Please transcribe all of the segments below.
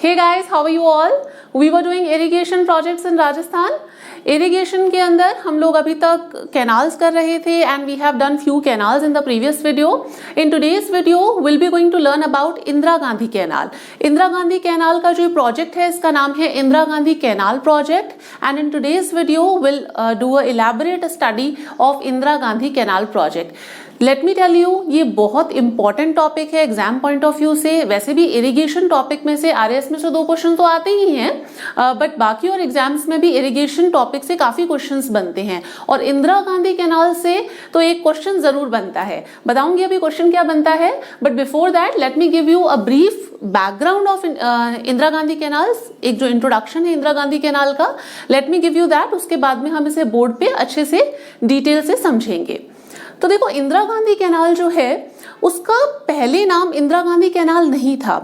Hey guys, how are you all? We were doing irrigation projects in Rajasthan. Irrigation के अंदर हम लोग अभी तक canals कर रहे थे and we have done few canals in the previous video. In today's video, we'll be going to learn about Indira Gandhi canal. Indira Gandhi canal का जो प्रोजेक्ट है इसका नाम है Indira Gandhi canal project and in today's video we'll do a elaborate study of Indira Gandhi canal project. Let me tell you, ये बहुत important topic है exam point of view से. वैसे भी इरिगेशन टॉपिक में से आरएस में से 2 क्वेश्चन तो आते ही हैं, बट बाकी और एग्जाम्स में भी इरिगेशन टॉपिक से काफी क्वेश्चंस बनते हैं और इंदिरा गांधी कैनाल से तो एक क्वेश्चन जरूर बनता है. बताऊंगी अभी क्वेश्चन क्या बनता है, but before that let me give you a brief background of Indira Gandhi canals. एक जो इंट्रोडक्शन है इंदिरा गांधी कैनाल का, let me give you that. उसके बाद में हम इसे बोर्ड पे अच्छे से डिटेल से समझेंगे. तो देखो, इंदिरा गांधी कैनाल जो है उसका पहले नाम इंदिरा गांधी कैनाल नहीं था.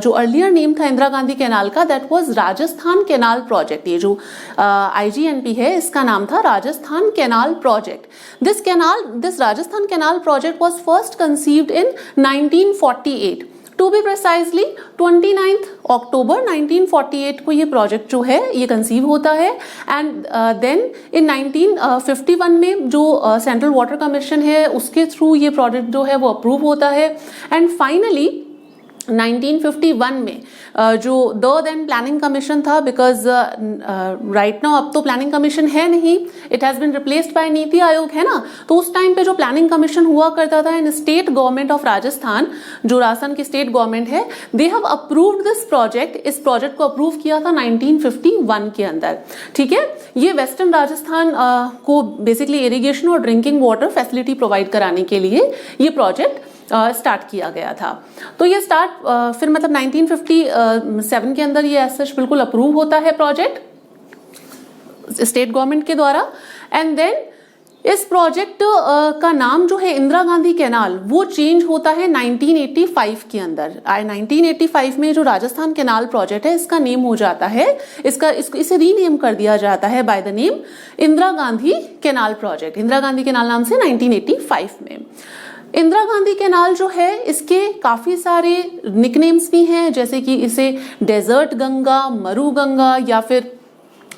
जो अर्लियर नेम था इंदिरा गांधी कैनाल का, that was Rajasthan canal project. ये जो IGNP है इसका नाम था Rajasthan canal project. This Rajasthan canal project was first conceived in 1948. To be precisely 29 October 1948 को ये प्रोजेक्ट जो है ये कंसीव होता है. एंड देन इन 1951 में जो सेंट्रल वाटर कमीशन है उसके थ्रू ये प्रोजेक्ट जो है वो अप्रूव होता है. एंड फाइनली 1951 में जो द देन प्लानिंग कमीशन था, बिकॉज राइट नाउ अब तो प्लानिंग कमीशन है नहीं, it has been replaced by Niti Aayog, है ना. तो उस टाइम पे जो प्लानिंग कमीशन हुआ करता था इन स्टेट गवर्नमेंट ऑफ राजस्थान, जो राजस्थान की स्टेट गवर्नमेंट है, they have approved this project. इस प्रोजेक्ट को अप्रूव किया था 1951 के अंदर. ठीक है, ये वेस्टर्न राजस्थान को बेसिकली इरिगेशन और ड्रिंकिंग वाटर फैसिलिटी प्रोवाइड कराने के लिए ये प्रोजेक्ट स्टार्ट किया गया था. तो ये फिर मतलब 1957 के अंदर ये सच बिल्कुल अप्रूव होता है प्रोजेक्ट स्टेट गवर्नमेंट के द्वारा. एंड देन इस प्रोजेक्ट का नाम जो है इंदिरा गांधी कैनाल वो चेंज होता है 1985 के अंदर. 1985 में जो राजस्थान कैनाल प्रोजेक्ट है इसका नेम हो जाता है, इसे रीनेम कर दिया जाता है by the name Indira Gandhi canal project. Indira Gandhi canal नाम से 1985 में. इंदिरा गांधी कैनाल जो है इसके काफी सारे निकनेम्स भी हैं, जैसे कि इसे डेजर्ट गंगा, मरु गंगा या फिर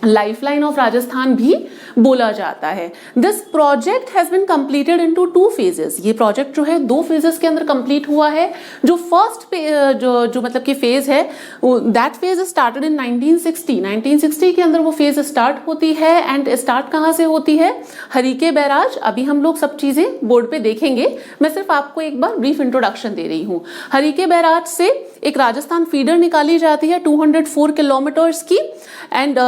लाइफलाइन ऑफ राजस्थान भी बोला जाता है. This project has been completed into 2 phases. ये प्रोजेक्ट जो है 2 फेजेस के अंदर कंप्लीट हुआ है. जो फर्स्ट जो मतलब कि फेज है दैट फेज स्टार्टेड इन 1960. 1960 के अंदर वो फेज स्टार्ट होती है. एंड स्टार्ट कहाँ से होती है? हरीके बैराज. अभी हम लोग सब चीजें बोर्ड पे देखेंगे, मैं सिर्फ आपको एक बार ब्रीफ इंट्रोडक्शन दे रही हूँ. हरीके बैराज से एक राजस्थान फीडर निकाली जाती है 204 किलोमीटर्स की एंड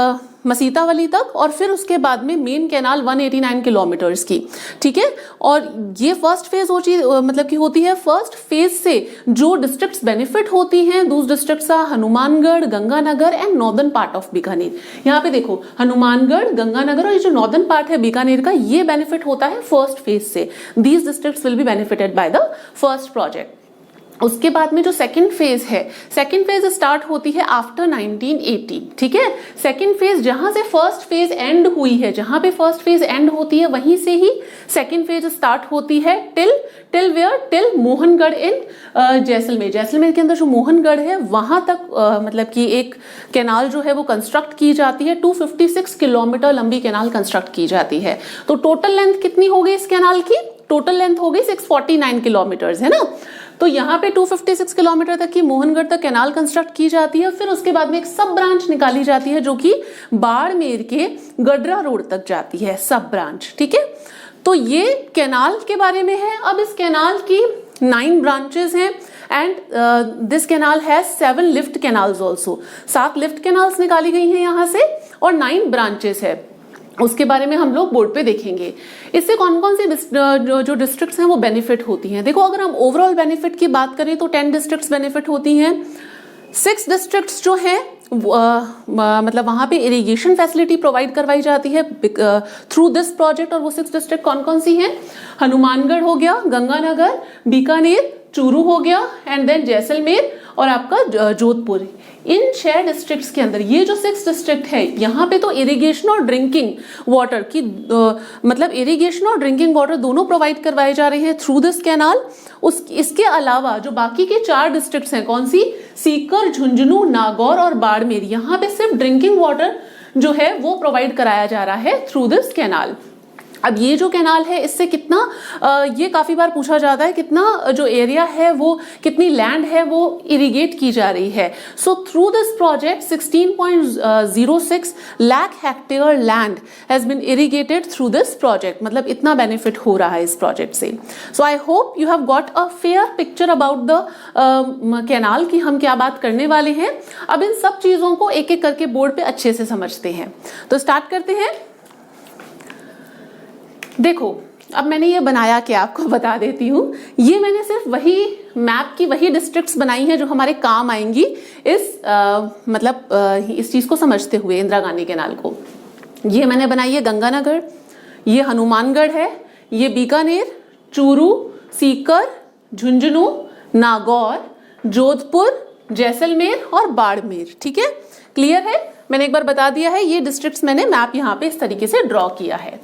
मसीतावली तक, और फिर उसके बाद में मेन कैनाल 189 किलोमीटर्स की. ठीक है, और ये फर्स्ट फेज मतलब कि होती है. फर्स्ट फेज से जो डिस्ट्रिक्ट्स बेनिफिट होती हैं, दूसरे districts Hanumangarh, Ganganagar and northern part of Bikaner. यहाँ पे देखो हनुमानगढ़, गंगानगर और ये जो नॉर्दर्न पार्ट है बीकानेर का, ये बेनिफिट होता है फर्स्ट फेज से. These districts will be benefited by the first project. उसके बाद में जो सेकंड फेज है, सेकंड फेज स्टार्ट होती है आफ्टर 1980. ठीक है, सेकंड फेज जहां से फर्स्ट फेज एंड हुई है, जहां पे फर्स्ट फेज एंड होती है वहीं से ही सेकंड फेज स्टार्ट होती है टिल वेयर? टिल मोहनगढ़ इन जैसलमेर. जैसलमेर के अंदर जो मोहनगढ़ है वहां तक मतलब कि एक कैनाल जो है वो कंस्ट्रक्ट की जाती है. 256 किलोमीटर लंबी कैनाल कंस्ट्रक्ट की जाती है. तो टोटल लेंथ कितनी हो गई इस कैनाल की? टोटल लेंथ हो गई 649 किलोमीटर्स, है ना. तो यहाँ पे 256 किलोमीटर तक की मोहनगढ़ तक कैनाल कंस्ट्रक्ट की जाती है. फिर उसके बाद में एक सब ब्रांच निकाली जाती है जो कि बाड़मेर के गडरा रोड तक जाती है, सब ब्रांच. ठीक है, तो ये कैनाल के बारे में है. अब इस कैनाल की 9 ब्रांचेस हैं and this canal has 7 lift canals also. 7 lift canals निकाली गई हैं यहाँ से और 9 ब्रांचेस है. उसके बारे में हम लोग बोर्ड पे देखेंगे. इससे कौन कौन सी जो डिस्ट्रिक्ट्स हैं वो बेनिफिट होती हैं. देखो, अगर हम ओवरऑल बेनिफिट की बात करें तो 10 डिस्ट्रिक्ट्स बेनिफिट होती हैं. 6 डिस्ट्रिक्ट्स जो है मतलब वहां पे इरिगेशन फैसिलिटी प्रोवाइड करवाई जाती है थ्रू दिस प्रोजेक्ट. और वो 6 डिस्ट्रिक्ट कौन कौन सी हैं? हनुमानगढ़ हो गया, गंगानगर, बीकानेर, चूरू हो गया एंड देन जैसलमेर और आपका जोधपुर। इन 6 डिस्ट्रिक्ट्स के अंदर ये जो 6 डिस्ट्रिक्ट है, यहाँ पे तो इरिगेशन और ड्रिंकिंग वाटर की मतलब इरिगेशन और ड्रिंकिंग वाटर दोनों प्रोवाइड करवाए जा रहे हैं थ्रू दिस कैनाल। इसके अलावा जो बाकी के 4 डिस्ट्रिक्ट्स हैं, कौन सी, सीकर, झुंझुनू, नागौर और बाड़मेर, यहाँ पे सिर्फ ड्रिंकिंग वाटर जो है वो प्रोवाइड कराया जा रहा है थ्रू दिस कैनाल। अब ये जो कैनाल है इससे कितना ये काफी बार पूछा जाता है, कितना जो एरिया है वो, कितनी लैंड है वो इरिगेट की जा रही है। So through this project 16.06 lakh hectare land has been irrigated through this project, मतलब इतना बेनिफिट हो रहा है इस प्रोजेक्ट से। So I hope you have got a fair picture about the canal कि हम क्या बात करने वाले हैं। अब इन सब चीजों को एक एक करके बोर्ड पे अच्छे से समझते हैं, तो स्टार्ट करते हैं। देखो, अब मैंने ये बनाया क्या आपको बता देती हूँ। ये मैंने सिर्फ वही मैप की वही डिस्ट्रिक्ट्स बनाई हैं जो हमारे काम आएंगी इस चीज को समझते हुए, इंदिरा गांधी कैनाल को। ये मैंने बनाई है गंगानगर, ये हनुमानगढ़ है, ये बीकानेर, चूरू, सीकर, झुंझुनू, नागौर, जोधपुर, जैसलमेर और बाड़मेर। ठीक है, क्लियर है? मैंने एक बार बता दिया है, ये डिस्ट्रिक्ट्स मैंने मैप यहाँ पे इस तरीके से ड्रॉ किया है।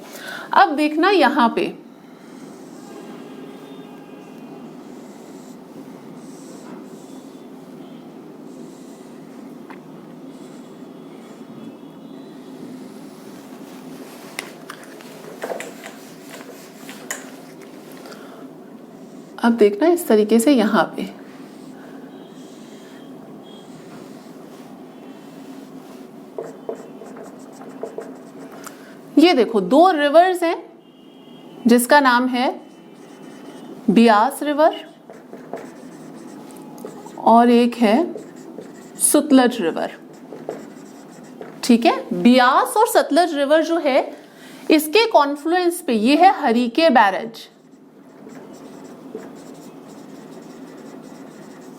अब देखना यहां पे अब देखना इस तरीके से यहां पे ये देखो 2 रिवर्स हैं जिसका नाम है ब्यास रिवर और एक है सतलज रिवर। ठीक है, ब्यास और सतलज रिवर जो है इसके कॉन्फ्लुएंस पे ये है हरीके बैरेज।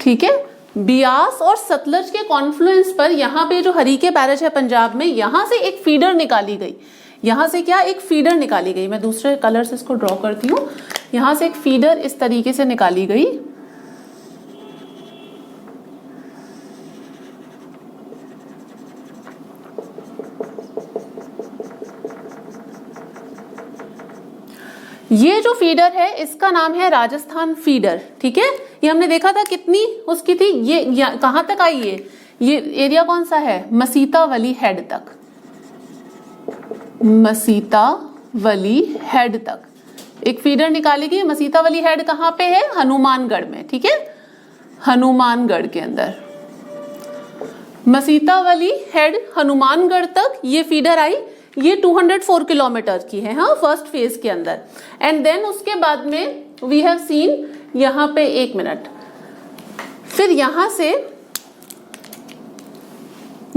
ठीक है, ब्यास और सतलज के कॉन्फ्लुएंस पर यहाँ पे जो हरीके बैरेज है पंजाब में, यहां से एक फीडर निकाली गई। यहां से क्या, एक फीडर निकाली गई। मैं दूसरे कलर से इसको ड्रॉ करती हूँ। यहां से एक फीडर इस तरीके से निकाली गई। ये जो फीडर है इसका नाम है राजस्थान फीडर। ठीक है, ये हमने देखा था कितनी उसकी थी, ये कहां तक आई है, ये एरिया कौन सा है, मसीतावली हेड तक, मसीतावली हेड तक एक फीडर निकाली गई। मसीतावली हेड कहां पे है, हनुमानगढ़ में। ठीक है, हनुमानगढ़ के अंदर मसीतावली हेड हनुमानगढ़ तक ये फीडर आई। ये 204 किलोमीटर की है, हाँ, फर्स्ट फेज के अंदर। एंड देन उसके बाद में वी हैव सीन यहां पे, 1 मिनट, फिर यहां से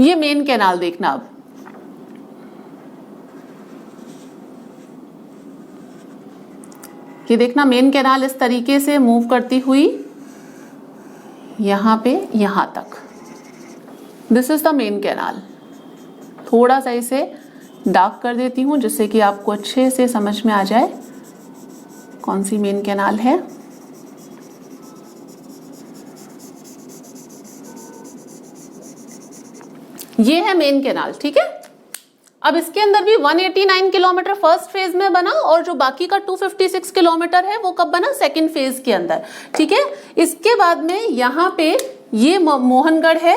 ये मेन कैनाल देखना। अब ये देखना मेन कैनाल इस तरीके से मूव करती हुई यहां पे यहां तक। This is the main canal. थोड़ा सा इसे डार्क कर देती हूं जिससे कि आपको अच्छे से समझ में आ जाए कौन सी मेन कैनाल है। ये है मेन कैनाल। ठीक है, अब इसके अंदर भी 189 किलोमीटर फर्स्ट फेज में बना और जो बाकी का 256 किलोमीटर है वो कब बना, सेकंड फेज के अंदर। ठीक है, इसके बाद में यहाँ पे ये मोहनगढ़ है,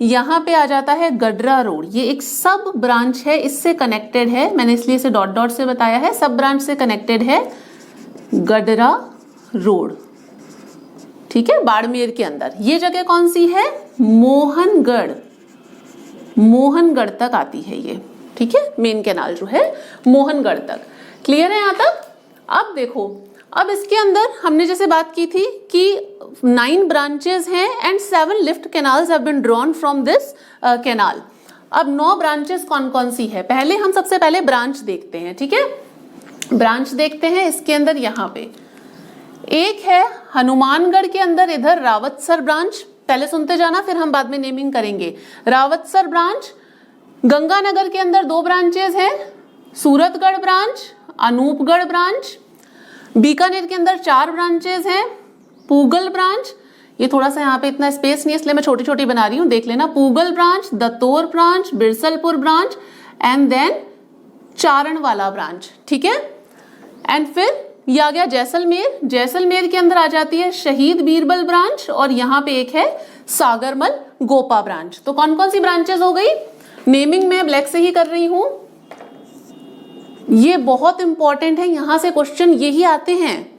यहाँ पे आ जाता है गडरा रोड। ये एक सब ब्रांच है, इससे कनेक्टेड है, मैंने इसलिए इसे डॉट डॉट से बताया है, सब ब्रांच से कनेक्टेड है गडरा रोड। ठीक है, बाड़मेर के अंदर। ये जगह कौन सी है, मोहनगढ़, मोहनगढ़ तक आती है ये। ठीक है, मेन कैनाल जो है मोहनगढ़ तक। क्लियर है यहाँ तक? अब देखो, अब इसके अंदर हमने जैसे बात की थी कि 9 ब्रांचेस हैं and 7 lift canals have been drawn from this canal. अब 9 ब्रांचेस कौन कौन सी है, पहले हम सबसे पहले ब्रांच देखते हैं। ठीक है, ब्रांच देखते हैं। इसके अंदर यहाँ पे एक है हनुमानगढ़ के अंदर, इधर रावतसर ब्रांच, पहले सुनते जाना फिर हम बाद में नेमिंग करेंगे। रावतसर ब्रांच। गंगानगर के अंदर 2 ब्रांचेस हैं, सूरतगढ़ ब्रांच, अनूपगढ़ ब्रांच। बीकानेर के अंदर 4 ब्रांचेस हैं, पूगल ब्रांच, ये थोड़ा सा यहाँ पे इतना स्पेस नहीं है इसलिए मैं छोटी छोटी बना रही हूँ, देख लेना। Pugal branch, Dattaur branch, Birsalpur branch and then Charanwala branch, ठीक है। एंड फिर ये आ गया जैसलमेर। जैसलमेर के अंदर आ जाती है शहीद बीरबल ब्रांच और यहाँ पे एक है सागरमल गोपा ब्रांच। तो कौन कौन सी ब्रांचेस हो गई? नेमिंग में ब्लैक से ही कर रही हूं, ये बहुत इंपॉर्टेंट है, यहां से क्वेश्चन यही आते हैं।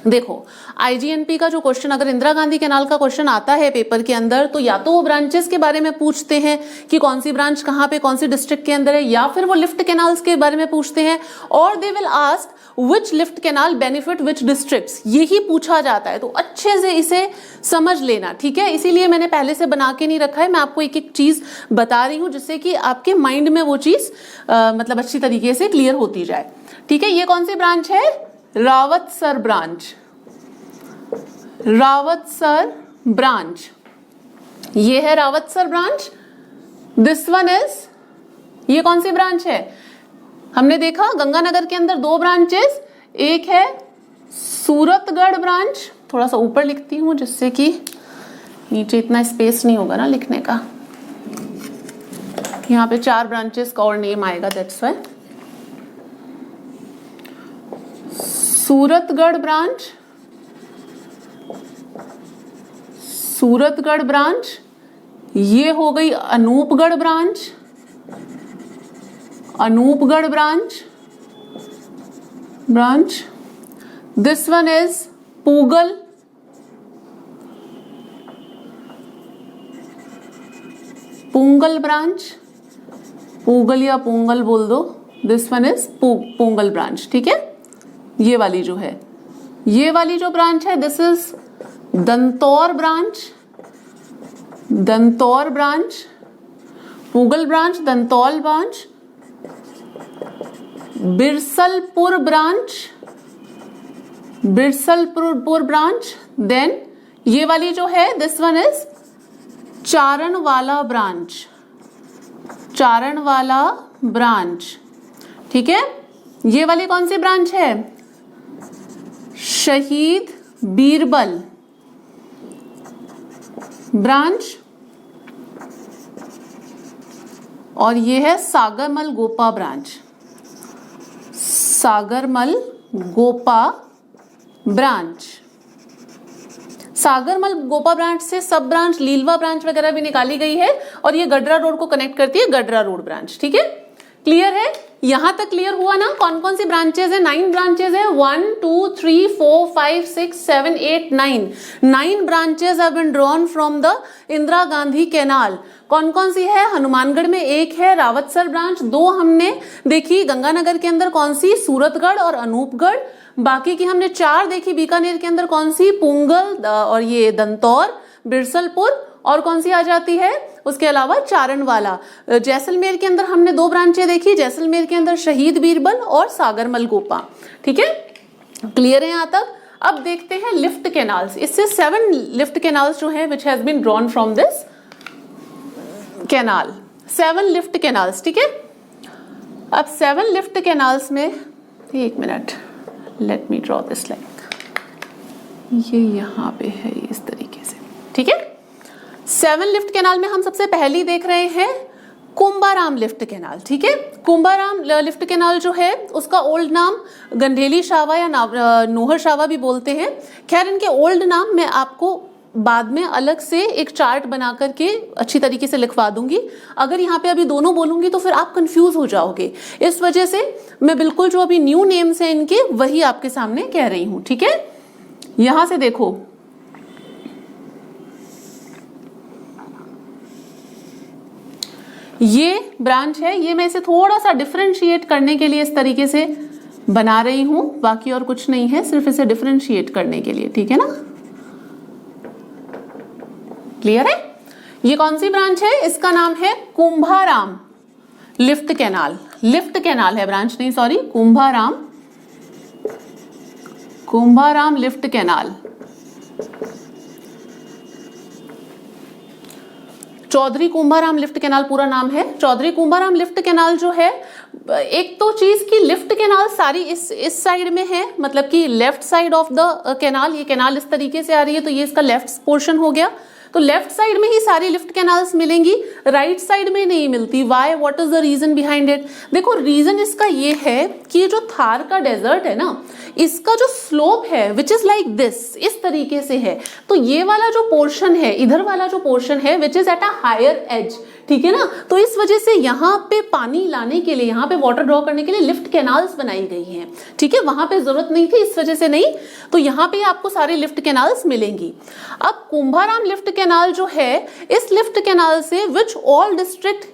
देखो आईजीएनपी का जो क्वेश्चन, अगर इंदिरा गांधी कैनाल का क्वेश्चन आता है पेपर के अंदर, तो या तो वो ब्रांचेस के बारे में पूछते हैं कि कौन सी ब्रांच कहाँ पे कौन सी डिस्ट्रिक्ट के अंदर है, या फिर वो लिफ्ट कैनाल्स के बारे में पूछते हैं, और they will ask which lift canal benefit which districts, यही पूछा जाता है। तो अच्छे से इसे समझ लेना, ठीक है। इसीलिए मैंने पहले से बना के नहीं रखा है, मैं आपको एक एक चीज बता रही हूँ जिससे कि आपके माइंड में वो चीज मतलब अच्छी तरीके से क्लियर होती जाए, ठीक है। ये कौन सी ब्रांच है? रावतसर ब्रांच, रावतसर ब्रांच, ये है Rawatsar branch. This one is, ये कौन सी ब्रांच है? हमने देखा गंगानगर के अंदर दो ब्रांचेस, एक है सूरतगढ़ ब्रांच, थोड़ा सा ऊपर लिखती हूं जिससे कि नीचे इतना स्पेस नहीं होगा ना लिखने का, यहाँ पे 4 ब्रांचेस का और नेम आएगा, that's why. Suratgarh branch, Suratgarh branch, ये हो गई Anupgarh branch, Anupgarh branch, this one is Pugal, Pugal branch, Pugal या पूंगल बोल दो, this one is Pugal branch, ठीक है। ये वाली जो है, ये वाली जो ब्रांच है, this is Dantaur branch, Dantaur branch, Pugal branch, Dantaul branch, Birsalpur branch, Birsalpur branch, then ये वाली जो है this one is Charanwala branch, Charanwala branch, ठीक है। ये वाली कौन सी ब्रांच है? शहीद बीरबल ब्रांच, और ये है Sagarmal Gopa branch, Sagarmal Gopa branch. Sagarmal Gopa branch से सब ब्रांच लीलवा ब्रांच वगैरह भी निकाली गई है, और ये गडरा रोड को कनेक्ट करती है, गडरा रोड ब्रांच, ठीक है। क्लियर है? यहां तक क्लियर हुआ ना? कौन कौन सी ब्रांचेस है? 9 ब्रांचेस है, 1 2 3 4 5 6 7 8 9 branches have been drawn from the Indira Gandhi canal. कौन कौन सी है? हनुमानगढ़ में एक है रावतसर ब्रांच, 2 हमने देखी गंगानगर के अंदर कौन सी? सूरतगढ़ और अनूपगढ़। बाकी की हमने 4 देखी बीकानेर के अंदर कौन सी? पूंगल और ये दंतौर, बिरसलपुर, और कौन सी आ जाती है उसके अलावा? चारणवाला। जैसलमेर के अंदर हमने 2 ब्रांचें देखी, जैसलमेर के अंदर शहीद बीरबल और सागरमल गोपा, ठीक है। क्लियर है यहाँ तक? अब देखते हैं लिफ्ट कैनाल्स। इससे 7 लिफ्ट कैनाल्स जो है which has been drawn from this canal, 7 lift canals, ठीक है। अब 7 लिफ्ट कैनाल्स में, एक minute, let me draw this like, ये यहाँ पे है इस तरीके से, ठीक है। 7 लिफ्ट कैनाल में हम सबसे पहली देख रहे हैं कुंभाराम लिफ्ट कैनाल, ठीक है। कुंभाराम लिफ्ट कैनाल जो है उसका ओल्ड नाम गंडेली शावा या नोहर शावा भी बोलते हैं। खैर इनके ओल्ड नाम मैं आपको बाद में अलग से एक चार्ट बना करके अच्छी तरीके से लिखवा दूंगी। अगर यहाँ पे अभी दोनों बोलूंगी तो फिर आप कंफ्यूज हो जाओगे, इस वजह से मैं बिल्कुल जो अभी न्यू नेम्स हैं इनके वही आपके सामने कह रही हूँ, ठीक है। यहां से देखो, ये ब्रांच है, ये मैं इसे थोड़ा सा डिफरेंशिएट करने के लिए इस तरीके से बना रही हूं, बाकी और कुछ नहीं है, सिर्फ इसे डिफरेंशिएट करने के लिए, ठीक है ना। क्लियर है? ये कौन सी ब्रांच है? इसका नाम है Kumbharam lift canal. Lift canal है ब्रांच नहीं, sorry, Kumbharam lift canal. Chaudhary Kumbharam lift canal पूरा नाम है। चौधरी कुंभाराम लिफ्ट कैनाल जो है, एक तो चीज की लिफ्ट कैनाल सारी इस साइड में है, मतलब कि left side of the canal, ये कैनाल इस तरीके से आ रही है तो ये इसका लेफ्ट पोर्शन हो गया, तो लेफ्ट साइड में ही सारी लिफ्ट कैनाल्स मिलेंगी, राइट साइड में नहीं मिलती। Why, what is the reason behind it? देखो रीजन इसका ये है कि ये जो थार का डेजर्ट है ना, इसका जो स्लोप है विच इज लाइक दिस, इस तरीके से है, तो ये वाला जो पोर्शन है, इधर वाला जो पोर्शन है which is at a higher edge, ठीक है ना, तो इस वजह से यहाँ पे पानी लाने के लिए, यहाँ पे वाटर ड्रॉ करने के लिए लिफ्ट कैनाल्स बनाई गई हैं, ठीक है, वहां पे जरूरत नहीं थी इस वजह से नहीं, तो यहाँ पे आपको सारी लिफ्ट कैनाल्स मिलेंगी। अब कुंभाराम लिफ्ट कैनाल जो है, इस लिफ्ट कैनाल से which all district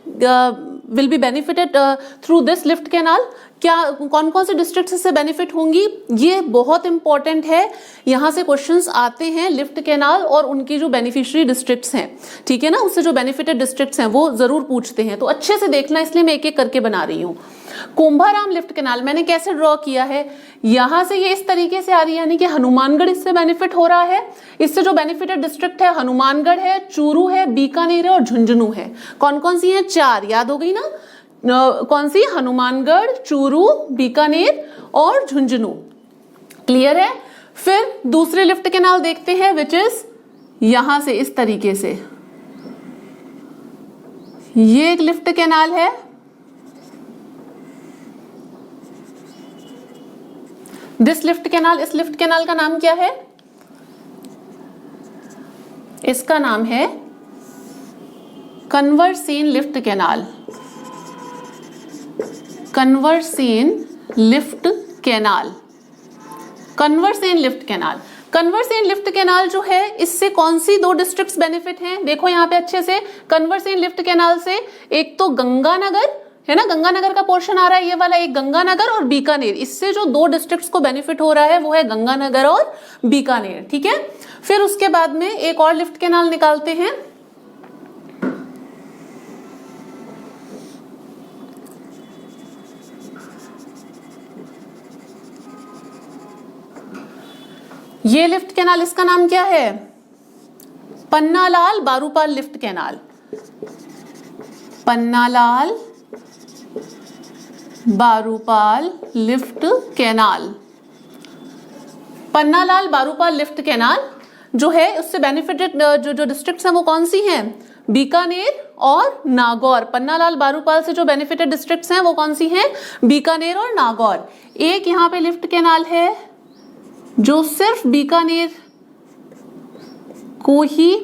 will be benefited through this lift canal, क्या कौन कौन से डिस्ट्रिक्ट से बेनिफिट होंगी, ये बहुत इंपॉर्टेंट है, यहां से क्वेश्चंस आते हैं लिफ्ट कैनाल और उनकी जो बेनिफिशियरी डिस्ट्रिक्ट्स हैं, ठीक है ना, उससे जो बेनिफिटेड डिस्ट्रिक्ट्स हैं वो जरूर पूछते हैं, तो अच्छे से देखना, इसलिए मैं एक एक करके बना रही हूँ। कुंभाराम लिफ्ट कैनाल मैंने कैसे ड्रॉ किया है, यहां से ये इस तरीके से आ रही है, यानी कि हनुमानगढ़ इससे बेनिफिट हो रहा है, इससे जो बेनिफिटेड डिस्ट्रिक्ट है हनुमानगढ़ है, चूरू है, बीकानेर है और झुंझुनू है। कौन कौन सी है? 4, याद हो गई ना, कौन सी? हनुमानगढ़, चूरू, बीकानेर और झुंझुनू, क्लियर है। फिर दूसरे लिफ्ट कैनाल देखते हैं विच इज यहां से इस तरीके से, ये एक लिफ्ट कैनाल है, दिस लिफ्ट कैनाल, इस लिफ्ट कैनाल का नाम क्या है? इसका नाम है Kanwarsen lift canal, Kanwarsen lift canal, Kanwarsen lift canal. Kanwarsen lift canal जो है, इससे कौन सी 2 डिस्ट्रिक्ट्स बेनिफिट हैं? देखो यहाँ पे अच्छे से, कन्वर-सेन लिफ्ट कैनाल से एक तो गंगानगर है ना, गंगानगर का पोर्शन आ रहा है ये वाला, एक गंगानगर और बीकानेर, इससे जो 2 डिस्ट्रिक्ट्स को बेनिफिट हो रहा है वो है गंगानगर और बीकानेर, ठीक है। फिर उसके बाद में एक और लिफ्ट कैनाल निकालते हैं, ये लिफ्ट कैनाल, इसका नाम क्या है? Pannalal Barupal lift canal, Pannalal Barupal lift canal. Pannalal Barupal lift canal जो है, उससे बेनिफिटेड जो डिस्ट्रिक्ट्स हैं वो कौन सी हैं? बीकानेर और नागौर। पन्नालाल बारूपाल से जो बेनिफिटेड डिस्ट्रिक्ट्स हैं वो कौन सी हैं? बीकानेर और नागौर। एक यहाँ पे लिफ्ट कैनाल है जो सिर्फ बीकानेर को ही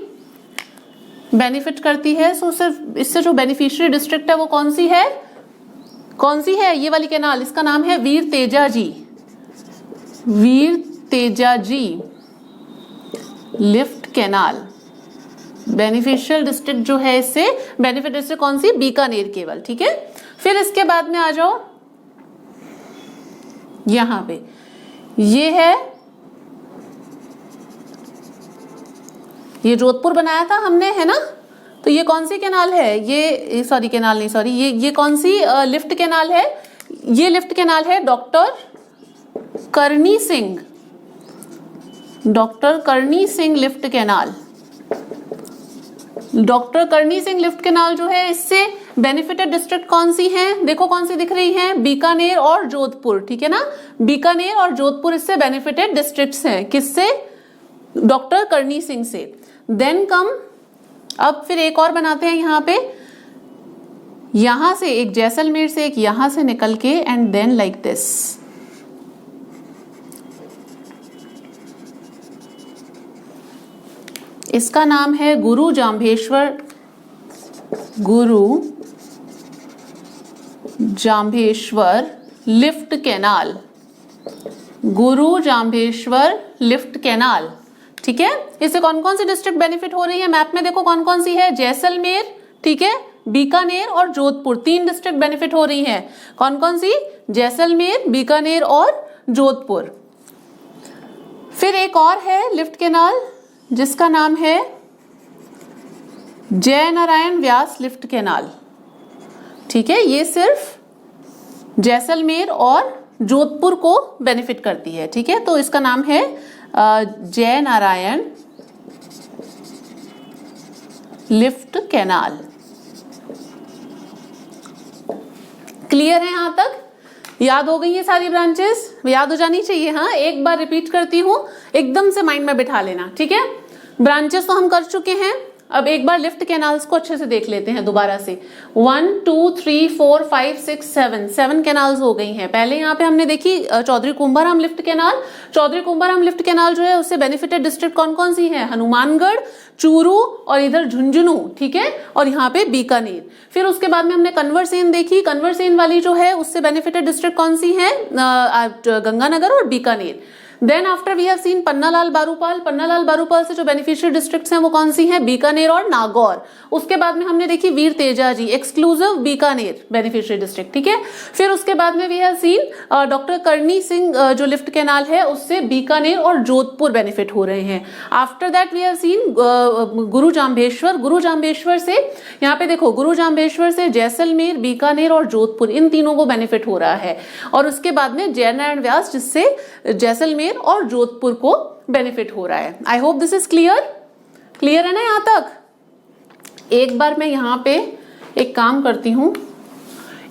बेनिफिट करती है, सो सिर्फ इससे जो बेनिफिशियरी डिस्ट्रिक्ट है वो कौन सी है? कौन सी है? ये वाली कैनाल, इसका नाम है Veer Tejaji, Veer Tejaji lift canal. Beneficial district जो है इससे बेनिफिट डिस्ट्रिक्ट कौन सी? बीकानेर केवल, ठीक है। फिर इसके बाद में आ जाओ यहां पे, ये है, ये जोधपुर बनाया था हमने, है ना, तो ये कौन सी कैनाल है? ये सॉरी कैनाल नहीं, सॉरी, ये कौन सी लिफ्ट कैनाल है? ये लिफ्ट कैनाल है डॉक्टर करनी सिंह, डॉक्टर करनी सिंह लिफ्ट कैनाल। डॉक्टर करनी सिंह लिफ्ट कैनाल जो है, इससे बेनिफिटेड डिस्ट्रिक्ट कौन सी हैं? देखो कौन सी दिख रही हैं? बीकानेर और जोधपुर, ठीक है ना, बीकानेर और जोधपुर इससे बेनिफिटेड डिस्ट्रिक्ट्स हैं। किससे? डॉक्टर करनी सिंह से। देन कम, अब फिर एक और बनाते हैं यहां पे, यहां से एक जैसलमेर से, एक यहां से निकल के, एंड देन लाइक दिस, इसका नाम है गुरु जाम्भेश्वर, गुरु जाम्भेश्वर लिफ्ट कैनाल, गुरु जाम्भेश्वर लिफ्ट कैनाल, ठीक है। इससे कौन कौन सी डिस्ट्रिक्ट बेनिफिट हो रही है? मैप में देखो कौन कौन सी है? जैसलमेर, ठीक है, बीकानेर और जोधपुर, 3 डिस्ट्रिक्ट बेनिफिट हो रही हैं। कौन कौन सी? जैसलमेर, बीकानेर और जोधपुर। फिर एक और है लिफ्ट कैनाल जिसका नाम है जय नारायण व्यास लिफ्ट कैनाल, ठीक है, ये सिर्फ जैसलमेर और जोधपुर को बेनिफिट करती है, ठीक है, तो इसका नाम है जय नारायण लिफ्ट कैनाल। क्लियर है यहां तक? याद हो गई ये सारी ब्रांचेस? याद हो जानी चाहिए। हाँ, एक बार रिपीट करती हूं, एकदम से माइंड में बिठा लेना, ठीक है? ब्रांचेस तो हम कर चुके हैं, अब एक बार लिफ्ट कैनाल्स को अच्छे से देख लेते हैं दोबारा से। 1 2 3 4 5 6 7 कैनाल्स हो गई हैं। पहले यहाँ पे हमने देखी Chaudhary Kumbharam lift canal. Chaudhary Kumbharam lift canal जो है उससे बेनिफिटेड डिस्ट्रिक्ट कौन कौन सी है? हनुमानगढ़, चूरू और इधर झुंझुनू, ठीक है, और यहाँ पे बीकानेर। फिर उसके बाद में हमने कन्वर सेन देखी। कन्वर सेन वाली जो है उससे बेनिफिटेड डिस्ट्रिक्ट कौन सी है? गंगानगर और Bikaner. Then after we have seen Pannalal Barupal. Pannalal Barupal से जो बेनिफिशियल डिस्ट्रिक्ट्स हैं वो कौन सी हैं? बीकानेर और नागौर। उसके बाद में हमने देखी Veer Tejaji, exclusive Bikaner beneficial district, ठीक है। फिर उसके बाद में वी हैव सीन डॉक्टर करनी सिंह जो लिफ्ट कैनाल है उससे बीकानेर और जोधपुर बेनिफिट हो रहे हैं। After that we have seen Guru Jambheshwar. गुरु जाम्बेश्वर से यहाँ पे देखो, गुरु जाम्बेश्वर से जैसलमेर, बीकानेर और जोधपुर, इन तीनों को बेनिफिट हो रहा है। और उसके बाद में जयनारायण व्यास जिससे जैसलमेर और जोधपुर को बेनिफिट हो रहा है। I hope this is clear. Clear है ना यहां तक? एक बार मैं यहां पे एक काम करती हूं,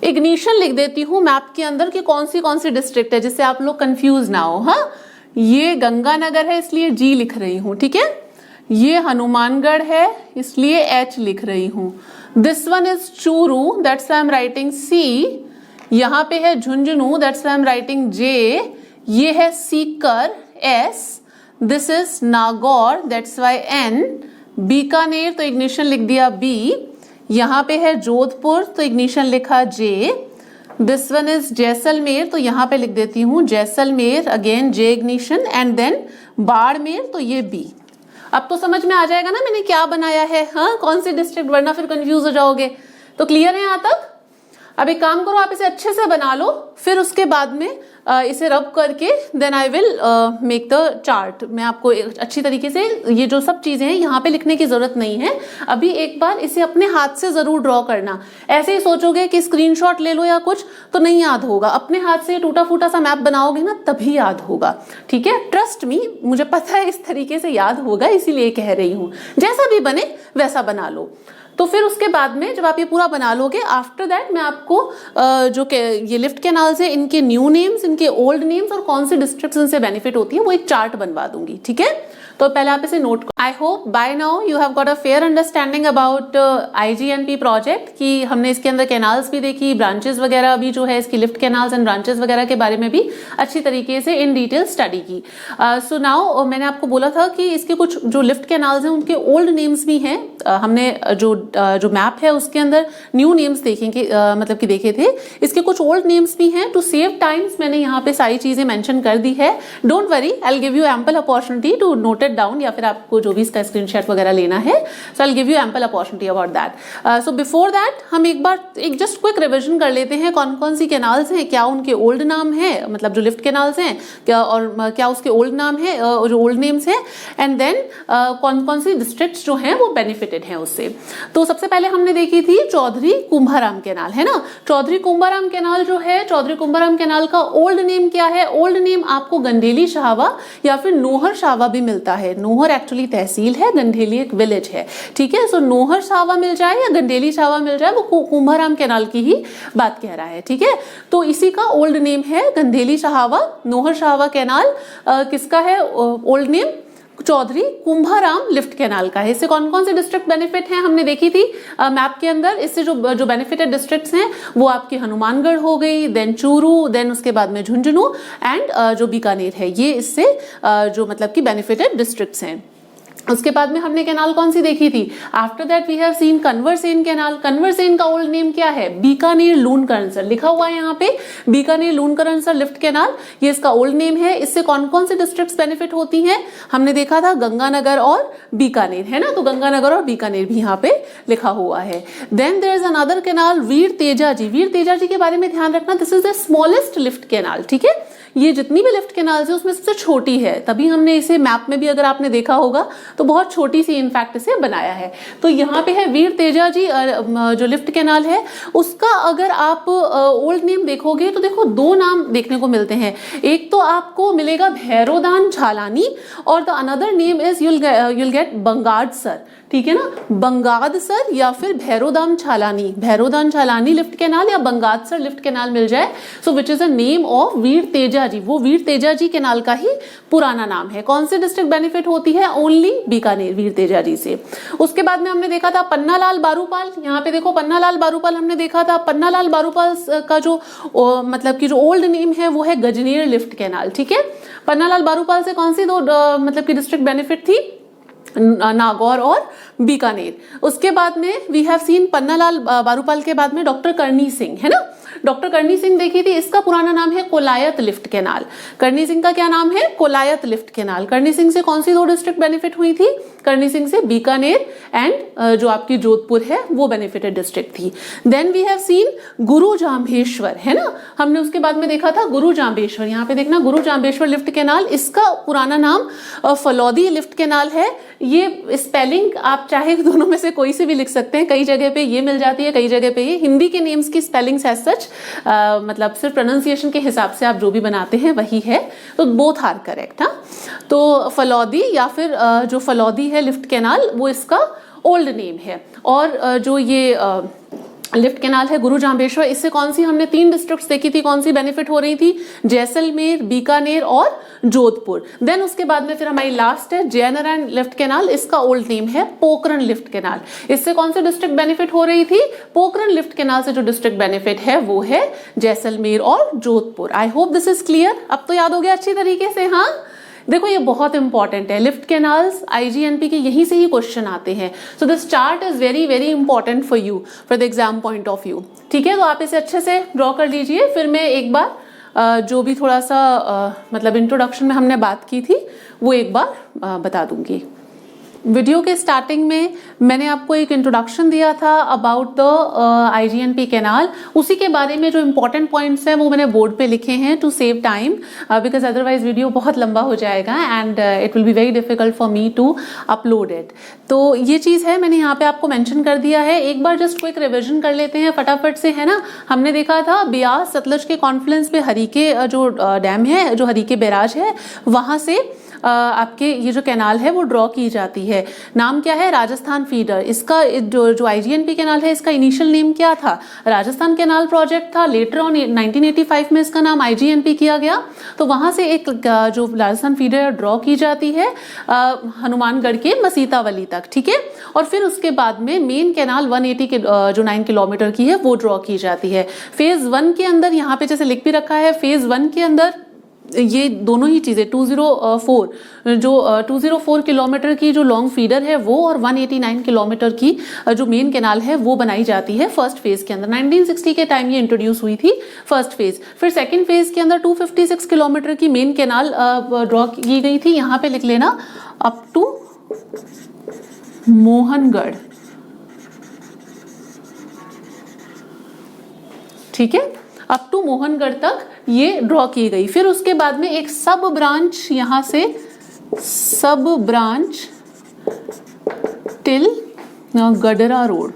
इग्निशन लिख देती हूं मैप के अंदर कि कौन सी डिस्ट्रिक्ट है, जिससे आप लोग कंफ्यूज ना हो। हाँ, ये गंगानगर है इसलिए जी लिख रही हूं, ठीक है। ये हनुमानगढ़ है इसलिए एच लिख रही हूं। This one is Churu, that's I am writing C. यहां पे है Jhunjhunu, that's I am writing J. ये है Sikar, S. This is Nagaur, that's Y N. Bikaner तो इग्निशन लिख दिया बी। यहाँ पे है जोधपुर तो इग्निशन लिखा J. This one is Jaisalmer तो यहाँ पे लिख देती हूँ जैसलमेर, अगेन जे इग्निशन। एंड देन बाड़मेर तो ये बी। अब तो समझ में आ जाएगा ना मैंने क्या बनाया है, हाँ, कौन सी डिस्ट्रिक्ट, वरना फिर कंफ्यूज हो जाओगे। तो क्लियर है यहाँ तक? अब एक काम करो, आप इसे अच्छे से बना लो, फिर उसके बाद में इसे रब करके then I will make the chart. मैं आपको अच्छी तरीके से ये जो सब चीजें हैं यहाँ पे लिखने की जरूरत नहीं है। अभी एक बार इसे अपने हाथ से जरूर ड्रॉ करना। ऐसे ही सोचोगे कि स्क्रीनशॉट ले लो या कुछ, तो नहीं याद होगा। अपने हाथ से टूटा फूटा सा मैप बनाओगे ना, तभी याद होगा, ठीक है। ट्रस्ट मी, मुझे पता है इस तरीके से याद होगा, इसीलिए कह रही हूँ। जैसा भी बने वैसा बना लो। तो फिर उसके बाद में जब आप ये पूरा बना लोगे, आफ्टर दैट मैं आपको जो ये लिफ्ट कैनाल्स है इनके न्यू नेम्स, इनके ओल्ड नेम्स और कौन सी डिस्ट्रिक्ट्स इनसे बेनिफिट होती है वो एक चार्ट बनवा दूंगी, ठीक है। तो पहले आप इसे note. I hope by now you have got a fair understanding about IGNP project, कि हमने इसके अंदर कैनाल्स भी देखी, ब्रांचेस वगैरह भी जो है इसकी लिफ्ट कैनाल्स एंड ब्रांचेस वगैरह के बारे में भी अच्छी तरीके से इन डिटेल स्टडी की। सो नाउ मैंने आपको बोला था कि इसके कुछ जो लिफ्ट कैनाल्स हैं उनके ओल्ड नेम्स भी हैं। हमने जो मैप है उसके अंदर न्यू नेम्स देखेंगे, मतलब कि देखे थे। इसके कुछ ओल्ड नेम्स भी हैं। टू सेव टाइम्स मैंने यहाँ पे सारी चीजें मेंशन कर दी है। Don't worry, I will give you ample opportunity to note it down, या फिर आपको जो भी इसका स्क्रीनशॉट वगैरह लेना है, so I will give you ample opportunity about that. So before that हम एक बार एक जस्ट क्विक रिविजन कर लेते हैं कौन कौन सी कैनाल्स हैं, क्या उनके ओल्ड नाम है, मतलब जो लिफ्ट कैनाल्स हैं क्या, और क्या उसके ओल्ड नाम है, जो ओल्ड नेम्स हैं, एंड देन कौन कौन सी डिस्ट्रिक्ट्स जो हैं वो बेनिफिटेड हैं उससे। तो सबसे पहले हमने देखी थी चौधरी कुंभाराम कैनाल, है ना। चौधरी कुंभाराम कैनाल जो है, चौधरी कुंभाराम कैनाल का ओल्ड नेम क्या है? ओल्ड नेम आपको गंडेली शाहवा या फिर नोहर शाहवा भी मिलता है। नोहर एक्चुअली तहसील है, गंडेली एक विलेज है, ठीक है। सो नोहर शाहवा मिल जाए या गंडेली शाहवा मिल जाए, वो कुंभाराम कैनाल की ही बात कह रहा है, ठीक है। तो इसी का ओल्ड नेम है गंडेली शाहवा। नोहर शाहवा कैनाल किसका है old name? Chaudhary Kumbharam lift canal का है। इससे कौन कौन से डिस्ट्रिक्ट बेनिफिट हैं हमने देखी थी मैप के अंदर। इससे जो बेनिफिटेड डिस्ट्रिक्ट्स हैं वो आपकी हनुमानगढ़ हो गई, देन चूरू, देन उसके बाद में झुंझुनू एंड जो बीकानेर है, ये इससे जो मतलब कि बेनिफिटेड डिस्ट्रिक्ट्स हैं। उसके बाद में हमने कैनाल कौन सी देखी थी? After that we have seen Kanwar Sen canal. Kanwar Sen का ओल्ड नेम क्या है? बीकानेर लूनकरणसर, लिखा हुआ है यहाँ पे बीकानेर लूनकरणसर लिफ्ट कैनाल, ये इसका ओल्ड नेम है। इससे कौन कौन से डिस्ट्रिक्ट्स बेनिफिट होती हैं हमने देखा था, गंगानगर और बीकानेर, है ना। तो गंगानगर और बीकानेर भी यहाँ पे लिखा हुआ है। Then there is another canal Veer Tejaji. Veer Tejaji के बारे में ध्यान रखना, this is the smallest lift canal, ठीक है। ये जितनी भी लिफ्ट कैनाल्स है उसमें सबसे छोटी है, तभी हमने इसे मैप में भी अगर आपने देखा होगा तो बहुत छोटी सी इनफैक्ट इसे बनाया है। तो यहाँ पे है वीर तेजाजी जो लिफ्ट कैनाल है, उसका अगर आप ओल्ड नेम देखोगे तो देखो दो नाम देखने को मिलते हैं। एक तो आपको मिलेगा भैरोदान झालानी और द अनदर नेम इज यूल गेट बंगाड़ सर, ठीक है ना, बंगादसर या फिर भैरोदान छालानी लिफ्ट कैनाल या बंगादसर लिफ्ट कैनाल मिल जाए, so which is a name of Veer Tejaji, वो वीर तेजाजी कैनाल का ही पुराना नाम है। कौन से डिस्ट्रिक्ट बेनिफिट होती है? ओनली बीकानेर, वीर तेजाजी से। उसके बाद में हमने देखा था पन्नालाल बारूपाल, यहाँ पे देखो पन्नालाल बारूपाल हमने देखा था। पन्नालाल बारूपाल का जो मतलब कि जो ओल्ड नेम है वो है गजनेर लिफ्ट कैनाल, ठीक है। पन्नालाल बारूपाल से कौन सी दो मतलब की डिस्ट्रिक्ट बेनिफिट थी? नागौर और बीकानेर। उसके बाद में we have seen Pannalal Barupal के बाद में डॉक्टर करनी सिंह, है ना, डॉक्टर करनी सिंह देखी थी, इसका पुराना नाम है कोलायत लिफ्ट कैनाल। करनी सिंह का क्या नाम है? Kolayat lift canal. करनी सिंह से कौन सी दो डिस्ट्रिक्ट बेनिफिट हुई थी? करनी सिंह से बीकानेर एंड जो आपकी जोधपुर है वो बेनिफिटेड डिस्ट्रिक्ट थी। देन वी हैव सीन गुरु जाम्भेश्वर, है ना, हमने उसके बाद में देखा था गुरु जाम्भेश्वर। यहाँ पे देखना गुरु जाम्भेश्वर लिफ्ट कैनाल, इसका पुराना नाम फलौदी लिफ्ट कैनाल है। ये स्पेलिंग आप चाहे दोनों में से कोई से भी लिख सकते हैं, कई जगह पे ये मिल जाती है, कई जगह पे ये। हिंदी के नेम्स की स्पेलिंग्स एज सच मतलब सिर्फ प्रोनाउंसिएशन के हिसाब से आप जो भी बनाते हैं वही है, तो बोथ आर करेक्ट। हाँ, तो फलौदी या फिर जो फलौदी है लिफ्ट कैनाल वो इसका ओल्ड नेम है। और जो ये लिफ्ट कैनाल है गुरु जाम्भेश्वर, इससे कौन सी हमने 3 डिस्ट्रिक्ट्स देखी थी, कौन सी बेनिफिट हो रही थी? जैसलमेर, बीकानेर और जोधपुर। देन उसके बाद में फिर हमारी लास्ट है जयनारायण लिफ्ट कैनाल, इसका ओल्ड नेम है पोखरण लिफ्ट कैनाल। इससे कौन सी डिस्ट्रिक्ट बेनिफिट हो रही थी? पोखरण लिफ्ट कैनाल से जो डिस्ट्रिक्ट बेनिफिट है वो है जैसलमेर और Jodhpur. I hope this is clear, अब तो याद हो गया अच्छी तरीके से। हाँ, देखो ये बहुत इंपॉर्टेंट है, लिफ्ट कैनाल्स IGNP के यहीं से ही क्वेश्चन आते हैं। So this chart is very very important for you for the exam point of view, ठीक है। तो आप इसे अच्छे से ड्रॉ कर लीजिए, फिर मैं एक बार जो भी थोड़ा सा मतलब इंट्रोडक्शन में हमने बात की थी वो एक बार बता दूंगी। वीडियो के स्टार्टिंग में मैंने आपको एक इंट्रोडक्शन दिया था अबाउट द IGNP कैनाल, उसी के बारे में जो इंपॉर्टेंट पॉइंट्स हैं वो मैंने बोर्ड पे लिखे हैं to save time, because otherwise video बहुत लंबा हो जाएगा and it will be very difficult for me to upload it. तो ये चीज़ है, मैंने यहाँ पे आपको मेंशन कर दिया है। एक बार जस्ट क्विक रिविजन कर लेते हैं फटाफट से, है ना। हमने देखा था ब्यास सतलज के कॉन्फ्लुएंस पे हरीके जो डैम है, जो हरीके बैराज है, वहाँ से आपके ये जो कैनाल है वो ड्रॉ की जाती है। नाम क्या है? राजस्थान फीडर। इसका जो IGNP कैनाल है इसका इनिशियल नेम क्या था? राजस्थान कैनाल प्रोजेक्ट था। लेटर ऑन 1985 में इसका नाम IGNP किया गया। तो वहां से एक जो राजस्थान फीडर ड्रॉ की जाती है हनुमानगढ़ के मसीतावली तक, ठीक है। और फिर उसके बाद में मेन कैनाल 180 के जो 9 किलोमीटर की है वो ड्रॉ की जाती है। फेज 1 के अंदर यहाँ पे जैसे लिख भी रखा है, फेज 1 के अंदर ये दोनों ही चीजें 204 किलोमीटर की जो लॉन्ग फीडर है वो और 189 किलोमीटर की जो मेन कैनाल है वो बनाई जाती है फर्स्ट फेज के अंदर। 1960 के टाइम ये इंट्रोड्यूस हुई थी फर्स्ट फेज। फिर सेकंड फेज के अंदर 256 किलोमीटर की मेन कैनाल ड्रॉ की गई थी। यहाँ पे लिख लेना अप टू मोहनगढ़, ठीक है, अप टू मोहनगढ़ तक ये ड्रॉ की गई। फिर उसके बाद में एक सब ब्रांच यहाँ से सब ब्रांच टिल गडरा रोड,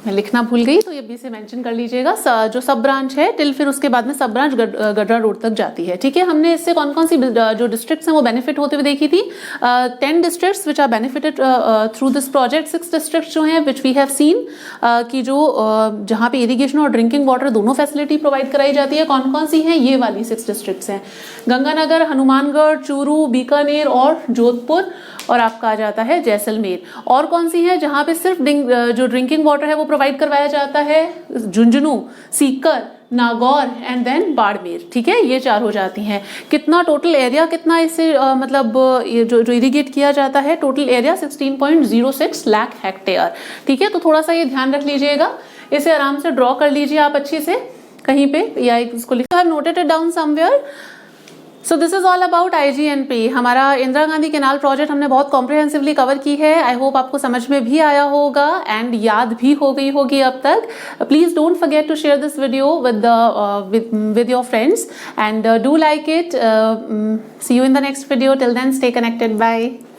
मैं लिखना भूल गई तो ये भी से मेंशन कर लीजिएगा। जो सब ब्रांच है टिल, फिर उसके बाद में सब ब्रांच गडरा रोड तक जाती है, ठीक है। हमने इससे कौन कौन सी जो डिस्ट्रिक्ट्स हैं वो बेनिफिट होते हुए देखी थी। 10 districts which are benefited through this project. 6 districts जो हैं विच वी हैव सीन कि जो जहाँ पे इरिगेशन और ड्रिंकिंग वाटर दोनों फैसिलिटी प्रोवाइड कराई जाती है। कौन कौन सी हैं? ये वाली 6 डिस्ट्रिक्ट्स हैं, गंगानगर, हनुमानगढ़, चूरू, बीकानेर और जोधपुर, और आपका आ जाता है जैसलमेर। और कौन सी है जहाँ पे सिर्फ जो ड्रिंकिंग वाटर है वो प्रोवाइड करवाया जाता है? झुंझुनू, सीकर, नागौर एंड देन बाड़मेर, ठीक है। ये 4 हो जाती हैं। कितना टोटल एरिया, कितना इससे मतलब ये जो इरिगेट किया जाता है, टोटल एरिया 16.06 लाख हेक्टेयर, ठीक है। तो थोड़ा सा ये ध्यान रख लीजिएगा, इसे आराम से ड्रॉ कर लीजिए आप अच्छे से कहीं पे, या इसको लिख, have noted it down somewhere. So this is all about IGNP। हमारा इंदिरा गांधी कैनाल प्रोजेक्ट हमने बहुत कॉम्प्रिहेंसिवली कवर की है। आई होप आपको समझ में भी आया होगा एंड याद भी हो गई होगी अब तक। Please don't forget to share this video with your friends and do like it. See you in the next video. Till then, stay connected. Bye.